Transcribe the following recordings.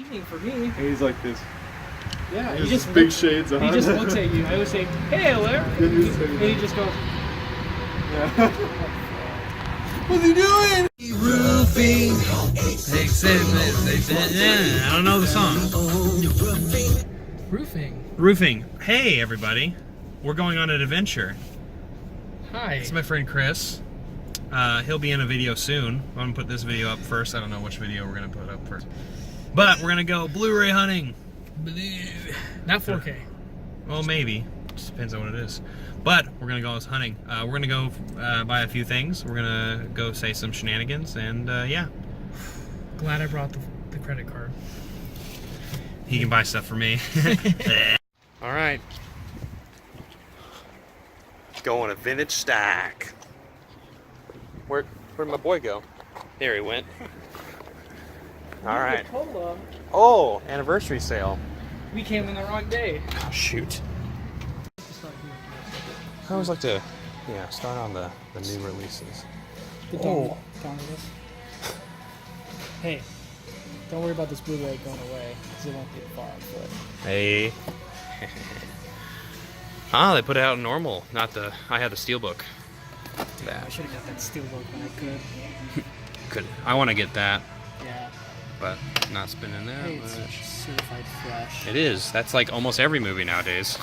evening for me. And he's like this. Yeah, he just big shades on. He just looks at you. I always say, "Hey, Larry," and he just goes. Yeah. What's he doing? Roofing. I don't know the song. Roofing. Roofing. Hey, everybody. We're going on an adventure. Hi. It's my friend Chris. He'll be in a video soon. I'm going to put this video up first. I don't know which video we're going to put up first. But we're going to go Blu-ray hunting. Not 4K. Well, maybe. Just depends on what it is. But we're going to go hunting. We're going to go buy a few things. We're going to go say some shenanigans. And yeah. Glad I brought the credit card. He can buy stuff for me. All right. Going to vintage stack. Where'd my boy go? There he went. All right. Oh, anniversary sale. We came in the wrong day. Oh, shoot. I always like to, start on the new releases. Down this. Hey, don't worry about this Blu-ray going away, because it won't get far on foot. Hey. They put it out in normal, not the. I had the steelbook. I should have got that steelbook when I could. I want to get that. Yeah. But not spending that Hey, much. it's certified fresh. It is. That's like almost every movie nowadays.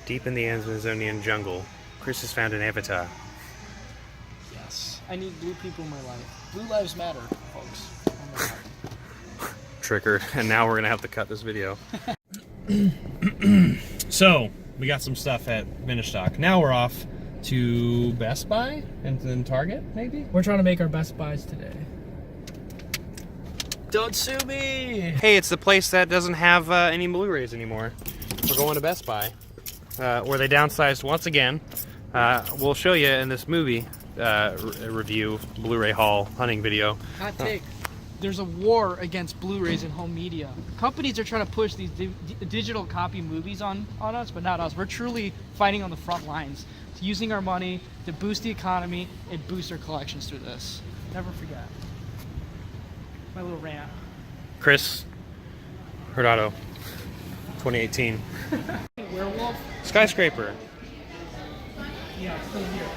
Deep in the Amazonian jungle, Chris has found an avatar. Yes. I need blue people in my life. Blue lives matter, folks. Oh my God. Triggered, and now we're gonna have to cut this video. So we got some stuff at Vintage Stock. Now we're off to Best Buy and then Target, maybe. We're trying to make our best buys today. Don't sue me! Hey, it's the place that doesn't have any Blu-rays anymore. We're going to Best Buy, where they downsized once again. We'll show you in this movie review, Blu-ray haul, hunting video. Hot take. There's a war against Blu-rays and home media. Companies are trying to push these digital copy movies on us, but not us. We're truly fighting on the front lines, using our money to boost the economy and boost our collections through this. Never forget. My little rant. Chris Hurtado, 2018. Werewolf? Skyscraper. Yeah, it's still here.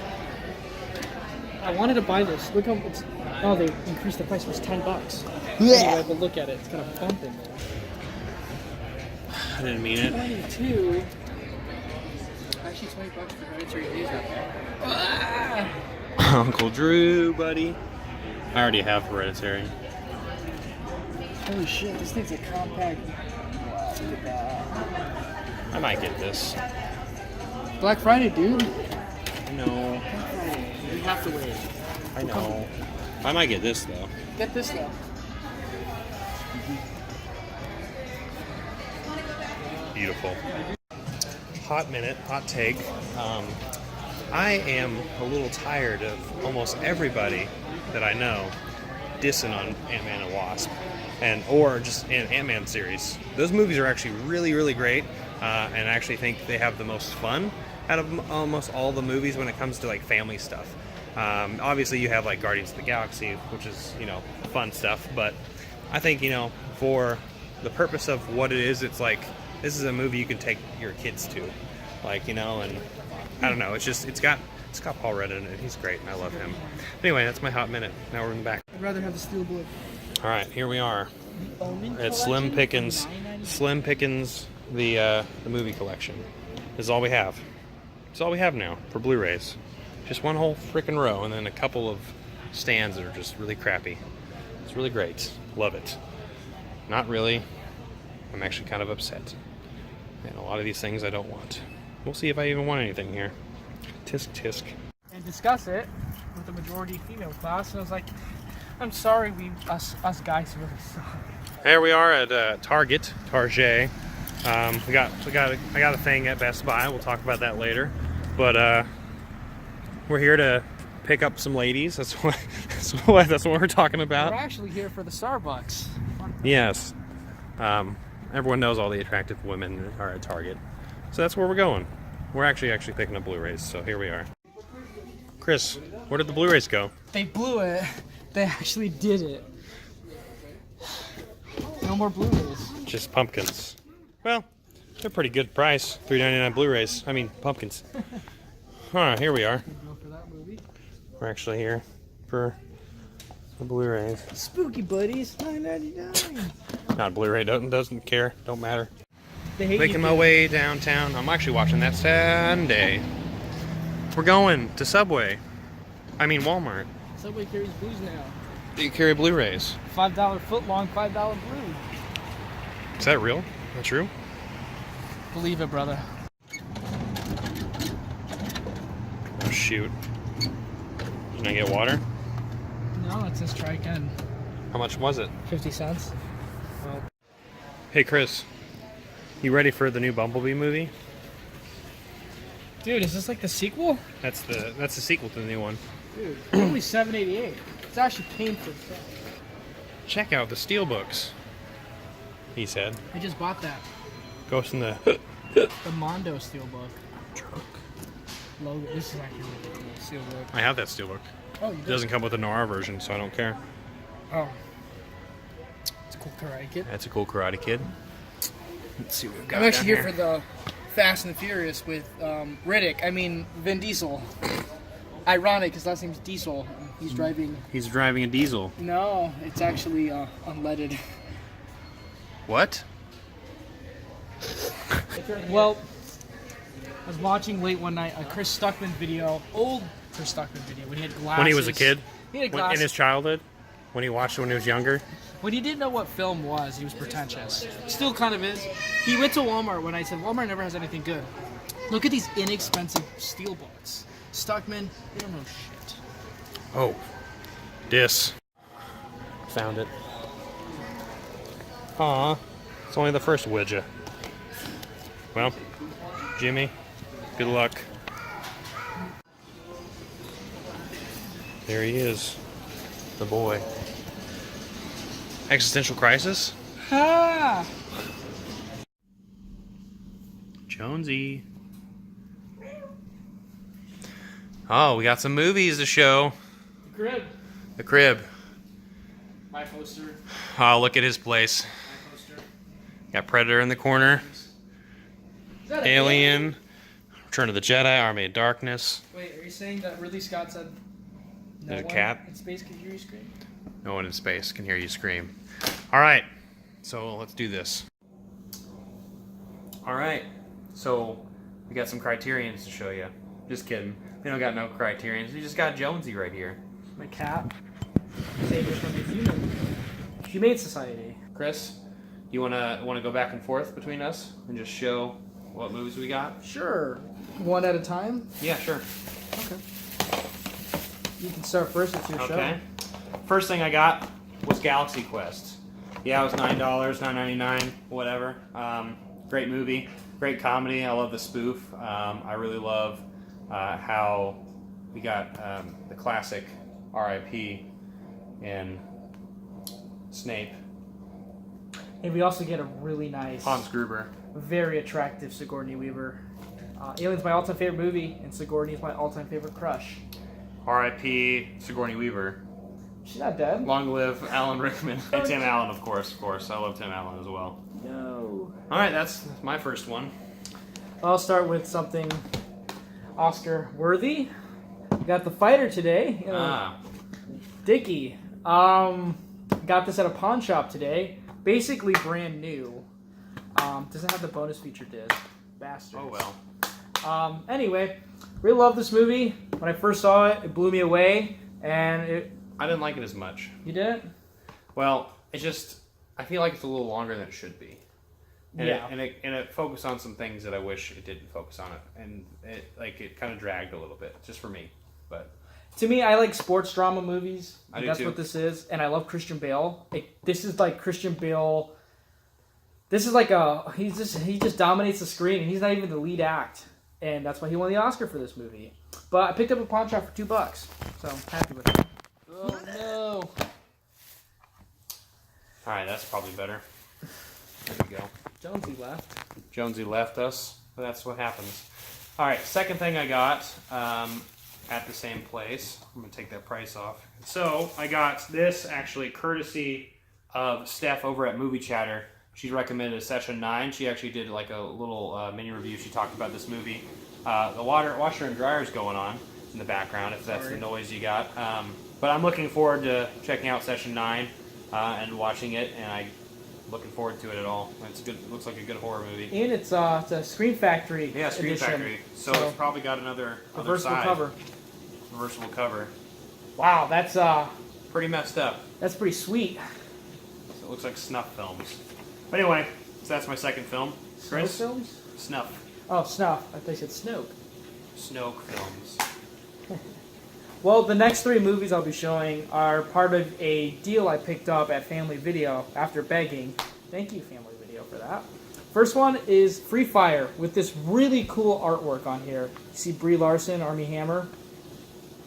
I wanted to buy this. Look how it's. Oh, they increased the price. It was $10. Anyway, but look at it. It's got a bump in there. I didn't mean it. 22. Actually, $20 for Hereditary Days not bad. Uncle Drew, buddy. I already have Hereditary. Holy shit, this thing's a compact. Wow, look at that. I might get this. Black Friday, dude. I know. You have to wait. I know. I might get this though. Get this though. Beautiful. Hot minute, hot take. I am a little tired of almost everybody that I know dissing on Ant-Man and Wasp, or just Ant-Man series. Those movies are actually really, really great, and I actually think they have the most fun out of almost all the movies when it comes to like family stuff. Obviously you have like Guardians of the Galaxy, which is, fun stuff, but I think, for the purpose of what it is, it's like, this is a movie you can take your kids to, and I don't know, it's got Paul Rudd in it. He's great and I love him. Anyway, that's my hot minute. Now we're in the back. I'd rather have the steelbook. All right, here we are. It's Slim Pickens, the movie collection. This is all we have. It's all we have now for Blu-rays. Just one whole freaking row, and then a couple of stands that are just really crappy. It's really great. Love it. Not really. I'm actually kind of upset. And a lot of these things I don't want. We'll see if I even want anything here. Tisk tisk. And discuss it with the majority female class, and I was like, I'm sorry, us guys really suck. Here we are at Target. I got a thing at Best Buy. We'll talk about that later. But we're here to pick up some ladies. That's what we're talking about. We're actually here for the Starbucks. Yes. Everyone knows all the attractive women are at Target. So that's where we're going. We're actually picking up Blu-rays, so here we are. Chris, where did the Blu-rays go? They blew it. They actually did it. No more Blu-rays. Just pumpkins. Well, they're pretty good price. $3.99 Blu-rays. I mean, pumpkins. Alright, here we are. Go for that movie. We're actually here for the Blu-rays. Spooky Buddies, $9.99. Not Blu-ray, doesn't care, don't matter. They hate Making my way downtown. I'm actually watching that Sunday. We're going to Subway. I mean Walmart. Subway carries blues now. They carry Blu-rays. $5 foot long, $5 blue. Is that real? That true? Believe it, brother. Oh shoot. Did I get water? No, it says try again. How much was it? 50 cents. Well, Hey Chris, you ready for the new Bumblebee movie? dude, is this like the sequel? That's the sequel to the new one. Dude, only $7.88. It's actually painful. Check out the steelbooks, he said. I just bought that. Ghost in the The Mondo steelbook. trunk. Logo. This is actually really cool. Steelbook. I have that steelbook. Oh, you It did? doesn't come with a noir version, so I don't care. Oh. It's a cool Karate Kid. That's a cool Karate Kid. Let's see what we've got I'm actually down here for the Fast and the Furious with Vin Diesel. Ironic, his last name's Diesel. He's driving. He's driving a diesel. No, it's actually unleaded. What? Well, I was watching late one night a Chris Stuckman video, old Chris Stuckman video, when he had glasses. When he was a kid? He had In glasses. his childhood? When he watched it when he was younger? When he didn't know what film was, he was pretentious. Still kind of is. He went to Walmart when I said, Walmart never has anything good. Look at these inexpensive steelbooks. Stuckman, they don't know shit. Oh. Dis. Found it. Aw. It's only the first widget. Well, Jimmy, good luck. There he is. The boy. Existential crisis? Ha! Jonesy. Oh, we got some movies to show. Crib. The Crib. My poster. Oh, look at his place. My poster. Got Predator in the corner. Is that Alien. Return of the Jedi. Army of Darkness. Wait, are you saying that Ridley Scott said no There's a one cat. in space can hear you scream? No one in space can hear you scream. All right, so let's do this. All right, so we got some criterions to show you. Just kidding. We don't got no criterions. We just got Jonesy right here. My cat. Save it from the Humane Society. Chris, you wanna go back and forth between us and just show what movies we got? Sure. One at a time? Yeah, sure. Okay. You can start first. It's your show. Okay. First thing I got was Galaxy Quest. Yeah, it was $9, $9.99, whatever. Great movie, great comedy. I love the spoof. I really love how we got the classic R.I.P. and Snape. And we also get a really nice, Hans Gruber. very attractive Sigourney Weaver. Alien's my all-time favorite movie, and Sigourney's my all-time favorite crush. R.I.P. Sigourney Weaver. She's not dead. Long live Alan Rickman. And Tim Allen, of course. I love Tim Allen as well. No. All right, that's my first one. I'll start with something Oscar-worthy. Got The Fighter today. Dickie. Got this at a pawn shop today. Basically brand new. Doesn't have the bonus feature disc. Bastards. Oh well. Anyway, really love this movie. When I first saw it, it blew me away. And I didn't like it as much. You did? Well, I feel like it's a little longer than it should be. And yeah. It focused on some things that I wish it didn't focus on it. And it kind of dragged a little bit, just for me. But to me, I like sports drama movies. I do that's too. what this is. And I love Christian Bale. This is like Christian Bale. This is like he just dominates the screen, and he's not even the lead act. And that's why he won the Oscar for this movie. But I picked up a pawn shop for $2, so I'm happy with it. Oh no! all right, that's probably better. There we go. Jonesy left. Jonesy left us, but that's what happens. All right, second thing I got at the same place. I'm gonna take that price off. So I got this actually courtesy of Steph over at Movie Chatter. She recommended Session 9. She actually did like a little mini review. She talked about this movie. The washer and dryer is going on in the background, if that's the noise you got. But I'm looking forward to checking out Session 9 and watching it, and I'm looking forward to it at all. It's good. It looks like a good horror movie. And it's a Screen Factory. Yeah, Screen edition. Factory. So it's probably got another reversible side. cover. Reversible cover. Wow, that's Pretty messed up. that's pretty sweet. So it looks like snuff films. But anyway, so that's my second film. Snow Chris? films? Snuff. Oh, snuff. I thought you said Snoke. Snoke films. Well, the next 3 movies I'll be showing are part of a deal I picked up at Family Video after begging. Thank you, Family Video, for that. First one is Free Fire with this really cool artwork on here. You see Brie Larson, Armie Hammer.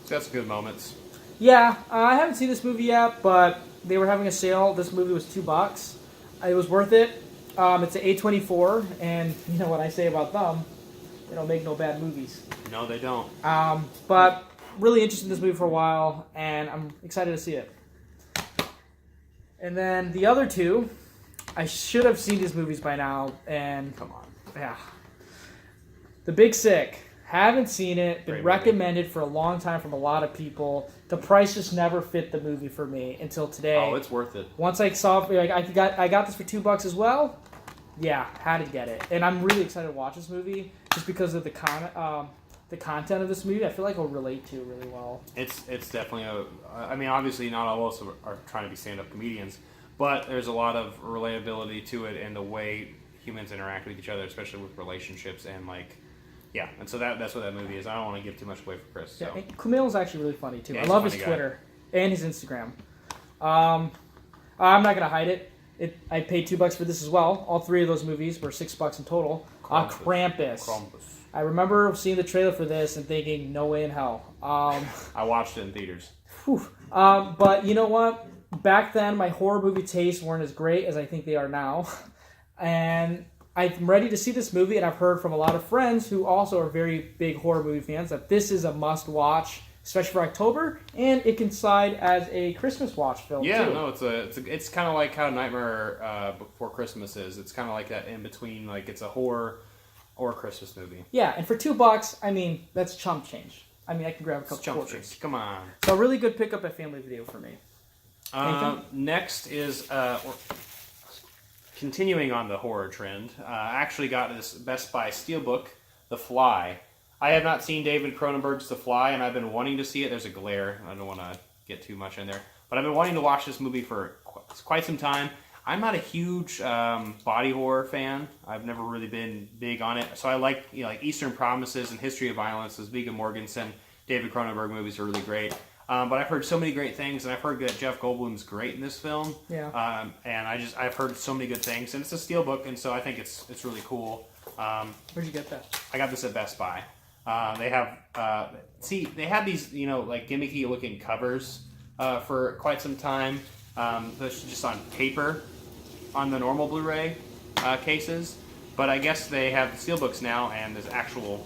That's good moments. Yeah, I haven't seen this movie yet, but they were having a sale. This movie was $2. It was worth it. It's an A24, and you know what I say about them. They don't make no bad movies. No, they don't. But really interested in this movie for a while, and I'm excited to see it. And then the other 2, I should have seen these movies by now, and Come on. yeah. The Big Sick. Haven't seen it. Been Great recommended for a long time from a lot of people. The price just never fit the movie for me until today. Oh, it's worth it. Once I saw, like, I got this for $2 as well. Yeah, had to get it, and I'm really excited to watch this movie just because of the content of this movie. I feel like I'll relate to really well. It's definitely I mean, obviously not all of us are trying to be stand-up comedians, but there's a lot of relatability to it and the way humans interact with each other, especially with relationships and like. Yeah, and so that's what that movie is. I don't want to give too much away for Chris. So. Yeah, and Kumail's actually really funny too. Yeah, I he's a love funny his guy. Twitter and his Instagram. I'm not gonna hide it. I paid $2 for this as well. All 3 of those movies were $6 in total. Krampus. I remember seeing the trailer for this and thinking, no way in hell. I watched it in theaters. But you know what? Back then, my horror movie tastes weren't as great as I think they are now. And I'm ready to see this movie, and I've heard from a lot of friends who also are very big horror movie fans that this is a must-watch, especially for October, and it can side as a Christmas watch film, Yeah, too. no, it's kind of like how Nightmare Before Christmas is. It's kind of like that in between, like it's a horror or a Christmas movie. Yeah, and for $2, I mean, that's chump change. I mean, I can grab a couple Jump quarters. Street. Come on. So a really good pickup at Family Video for me. Next is continuing on the horror trend. I actually got this Best Buy Steelbook, The Fly. I have not seen David Cronenberg's The Fly, and I've been wanting to see it. There's a glare. I don't want to get too much in there. But I've been wanting to watch this movie for quite some time. I'm not a huge body horror fan. I've never really been big on it. So I like, like Eastern Promises and History of Violence. Those Viggo Mortensen, David Cronenberg movies are really great. But I've heard so many great things, and I've heard that Jeff Goldblum's great in this film. Yeah. And I've heard so many good things, and it's a steelbook, and so I think it's really cool. Where'd you get that? I got this at Best Buy. They have they had these like gimmicky looking covers for quite some time. That's just on paper on the normal Blu-ray cases, but I guess they have the steelbooks now, and there's actual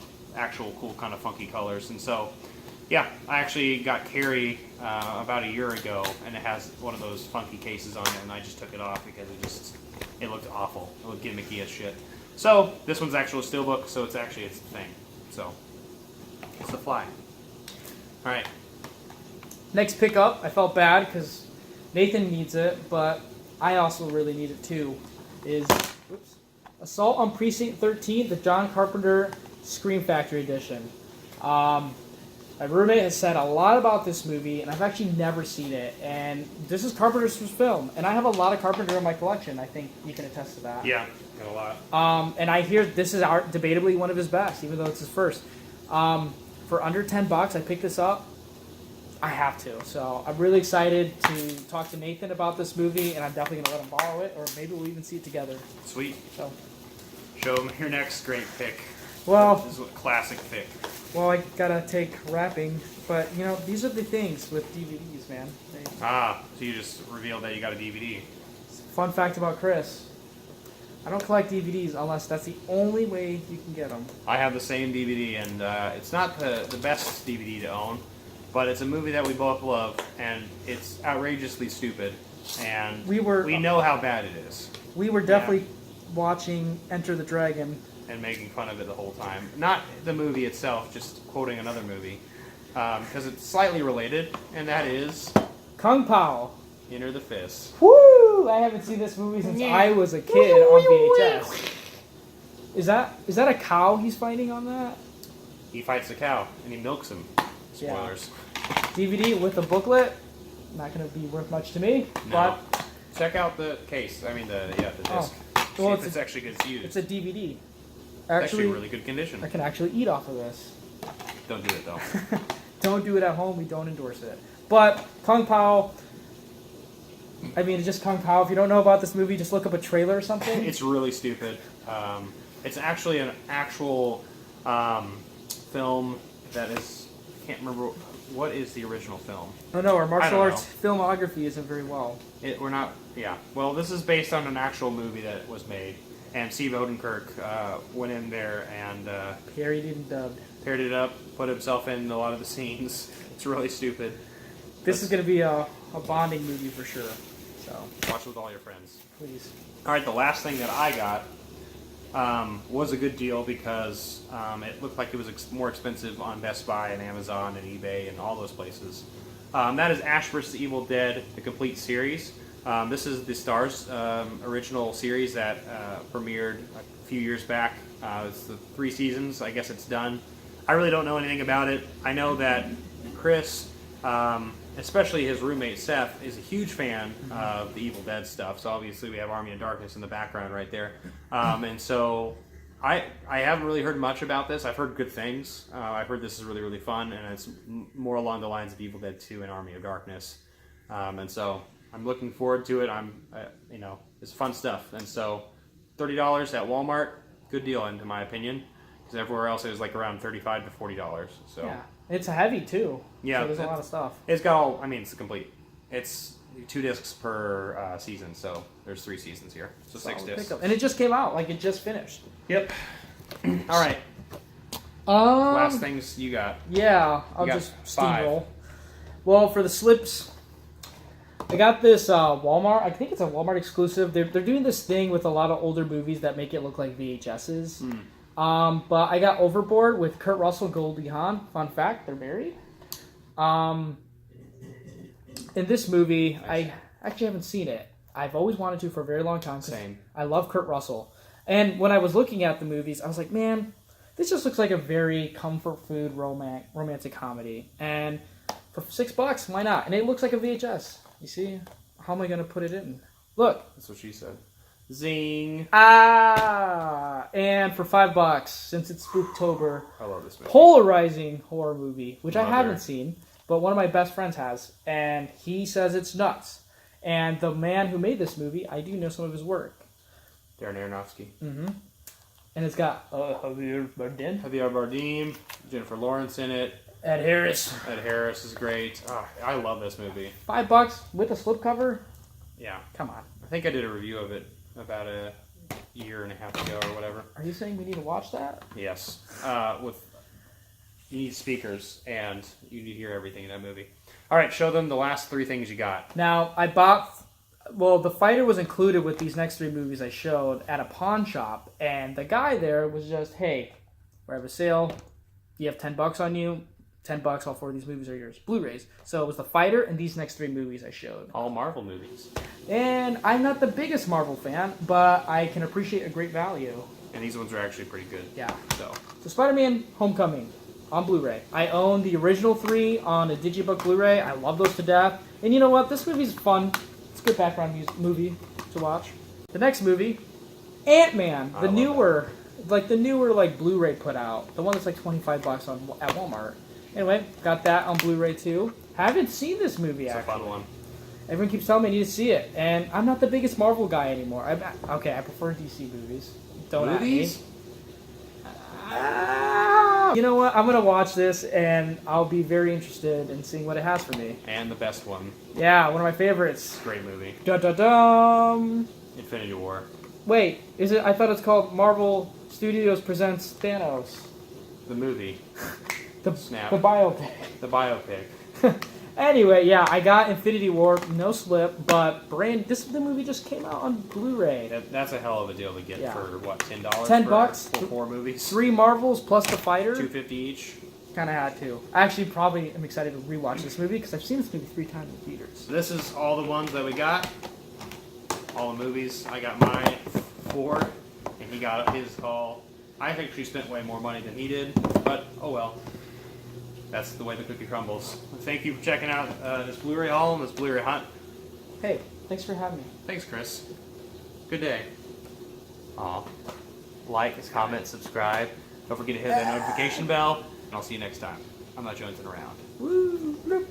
cool kind of funky colors, and so. Yeah, I actually got Carrie about a year ago, and it has one of those funky cases on it, and I just took it off because it looked awful. It looked gimmicky as shit. So this one's actual steelbook, so it's a thing. So it's The Fly. All right. Next pickup, I felt bad because Nathan needs it, but I also really need it too, is Assault on Precinct 13, the John Carpenter Scream Factory edition. My roommate has said a lot about this movie, and I've actually never seen it. And this is Carpenter's first film, and I have a lot of Carpenter in my collection. I think you can attest to that. Yeah, got a lot. And I hear this is debatably one of his best, even though it's his first. For under $10, I picked this up. I have to. So I'm really excited to talk to Nathan about this movie, and I'm definitely going to let him borrow it, or maybe we'll even see it together. Sweet. So, show him your next great pick. Well, this is a classic pick. Well, I gotta take wrapping, but these are the things with DVDs, man. So you just revealed that you got a DVD. Fun fact about Chris: I don't collect DVDs unless that's the only way you can get them. I have the same DVD, and it's not the best DVD to own. but it's a movie that we both love, and it's outrageously stupid, and We know how bad it is, We were definitely watching Enter the Dragon. and making fun of it the whole time. Not the movie itself, just quoting another movie, because it's slightly related, and that is Kung Pao. Enter the Fist. Woo! I haven't seen this movie since I was a kid on VHS. Is that a cow he's fighting on that? He fights the cow, and he milks him. Yeah. Spoilers. DVD with the booklet. Not going to be worth much to me. No. But Check out the case. I mean, the disc. See Well, if it's actually good to use. it's a DVD. It's actually in really good condition. I can actually eat off of this. Don't do it, though. Don't do it at home. We don't endorse it. But Kung Pao. I mean, it's just Kung Pao. If you don't know about this movie, just look up a trailer or something. It's really stupid. It's actually an actual film that is... I can't remember... What is the original film? Oh no, our martial I don't arts filmography isn't very well. We're not... Yeah. Well, this is based on an actual movie that was made. And Steve Odenkirk went in there and... Parodied and dubbed. Parodied it up, put himself in a lot of the scenes. It's really stupid. This is going to be a bonding movie for sure. So Watch it with all your friends. please. All right, the last thing that I got was a good deal because it looked like it was more expensive on Best Buy and Amazon and eBay and all those places. That is Ash vs. Evil Dead, the complete series. This is the Starz original series that premiered a few years back. It's the 3 seasons. I guess it's done. I really don't know anything about it. I know that Cris, especially his roommate Seth, is a huge fan of the Evil Dead stuff. So obviously we have Army of Darkness in the background right there. And so I haven't really heard much about this. I've heard good things. I've heard this is really, really fun, and it's more along the lines of Evil Dead 2 and Army of Darkness. And so I'm looking forward to it. It's fun stuff. And so $30 at Walmart, good deal in my opinion, because everywhere else it was like around $35 to $40. So. Yeah. It's heavy too. Yeah, So there's a lot of stuff. It's got all. I mean, it's complete. It's 2 discs per season, so there's 3 seasons here, so 6 Solid discs. pickup. And it just came out, like it just finished. Yep. All right. Um, Last things you got. Yeah, I'll You got just 5. steamroll. Well, for the slips, I got this Walmart. I think it's a Walmart exclusive. They're doing this thing with a lot of older movies that make it look like VHSs. But I got Overboard with Kurt Russell, Goldie Hawn. Fun fact, they're married. In this movie, I actually haven't seen it. I've always wanted to for a very long time. Same. I love Kurt Russell. And when I was looking at the movies, I was like, man, this just looks like a very comfort food romantic comedy. And for $6, why not? And it looks like a VHS. You see? How am I going to put it in? Look. That's what she said. Zing. And for $5, since it's Spooktober, I love this movie. polarizing horror movie, which I Mother. haven't seen, but one of my best friends has, and he says it's nuts. And the man who made this movie, I do know some of his work. Darren Aronofsky. And it's got Javier Bardem, Javier Bardem, Jennifer Lawrence in it. Ed Harris. Ed Harris is great. Oh, I love this movie. $5 with a slipcover? Yeah. Come on. I think I did a review of it about a year and a half ago or whatever. Are you saying we need to watch that? Yes. You need speakers, and you need to hear everything in that movie. All right, show them the last 3 things you got. Now, I bought... Well, The Fighter was included with these next 3 movies I showed at a pawn shop, and the guy there was just, hey, we have a sale, you have $10 on you, $10, all 4 of these movies are yours. Blu-rays. So it was The Fighter and these next 3 movies I showed. All Marvel movies. And I'm not the biggest Marvel fan, but I can appreciate a great value. And these ones are actually pretty good. Yeah. So Spider-Man Homecoming on Blu-ray. I own the original 3 on a Digibook Blu-ray. I love those to death. And you know what? This movie's fun. It's a good background movie to watch. The next movie, Ant-Man, the newer Blu-ray put out. The one that's like $25 at Walmart. Anyway, got that on Blu-ray too. Haven't seen this movie it's actually. a fun one. Everyone keeps telling me I need to see it, and I'm not the biggest Marvel guy anymore. I prefer DC movies. Don't at me. Movies? You know what? I'm gonna watch this, and I'll be very interested in seeing what it has for me. And the best one. Yeah, one of my favorites. Great movie. Da da dum. Infinity War. Wait, is it? I thought it's called Marvel Studios Presents Thanos. The movie. The Snap. the biopic. The biopic. Anyway, yeah, I got Infinity War, no slip, but the movie just came out on Blu-ray. That's a hell of a deal to get Yeah. for what, $10? $10 for 4 movies, 3 Marvels plus the fighter. $2.50 each. Kind of had to. I actually probably am excited to rewatch this movie because I've seen this movie 3 times in theaters. So this is all the ones that we got. All the movies. I got mine 4, and he got his all. I think she spent way more money than he did, but oh well. That's the way the cookie crumbles. Thank you for checking out this Blu-ray haul and this Blu-ray hunt. Hey, thanks for having me. Thanks, Chris. Good day. Aw. Like, comment, subscribe. Don't forget to hit that notification bell, and I'll see you next time. I'm not jonesing around. Woo!